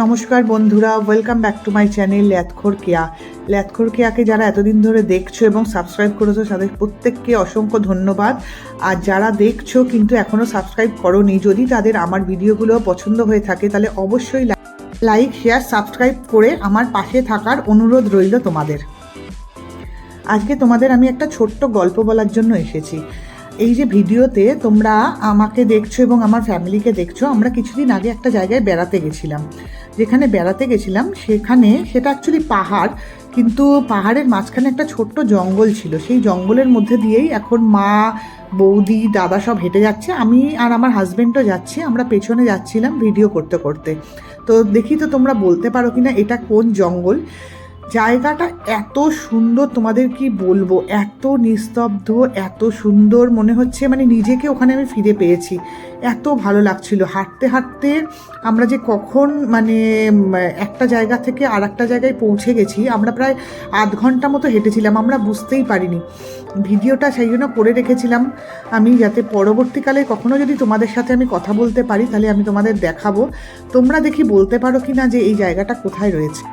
নমস্কার বন্ধুরা, welcome back to my channel ল্যাথখোর কেয়া। ল্যাথখোর কেয়াকে যারা এতদিন ধরে দেখছো এবং সাবস্ক্রাইব করেছো তাদের প্রত্যেককে অসংখ্য ধন্যবাদ। আর যারা দেখছো কিন্তু এখনও সাবস্ক্রাইব করোনি, যদি তাদের আমার ভিডিওগুলো পছন্দ হয়ে থাকে তাহলে অবশ্যই লাইক, শেয়ার, সাবস্ক্রাইব করে আমার পাশে থাকার অনুরোধ রইল তোমাদের। আজকে তোমাদের আমি একটা ছোট্ট গল্প বলার জন্য এসেছি। এই যে ভিডিওতে তোমরা আমাকে দেখছো এবং আমার ফ্যামিলিকে দেখছো, আমরা কিছুদিন আগে একটা জায়গায় বেড়াতে গেছিলাম। যেখানে বেড়াতে গেছিলাম সেটা অ্যাকচুয়ালি পাহাড়, কিন্তু পাহাড়ের মাঝখানে একটা ছোট্ট জঙ্গল ছিল। সেই জঙ্গলের মধ্যে দিয়েই এখন মা, বৌদি, দাদা সব হেঁটে যাচ্ছে, আমি আর আমার হাজব্যান্ডও যাচ্ছি। আমরা পেছনে যাচ্ছিলাম ভিডিও করতে করতে। তো দেখি তো তোমরা বলতে পারো কিনা এটা কোন জঙ্গল। জায়গাটা এত সুন্দর, তোমাদের কি বলবো, এত নিস্তব্ধ, এত সুন্দর মনে হচ্ছে, মানে নিজেকে ওখানে আমি ফিরে পেয়েছি। এত ভালো লাগছিল হাঁটতে হাঁটতে। আমরা যে কখন একটা জায়গা থেকে আর একটা জায়গায় পৌঁছে গেছি, আমরা প্রায় আধ ঘন্টা মতো হেঁটেছিলাম, আমরা বুঝতেই পারিনি। ভিডিওটা সেই জন্য করে রেখেছিলাম আমি, যাতে পরবর্তীকালে কখনো যদি তোমাদের সাথে আমি কথা বলতে পারি তাহলে আমি তোমাদের দেখাবো। তোমরা দেখি বলতে পারো কি না যে এই জায়গাটা কোথায় রয়েছে।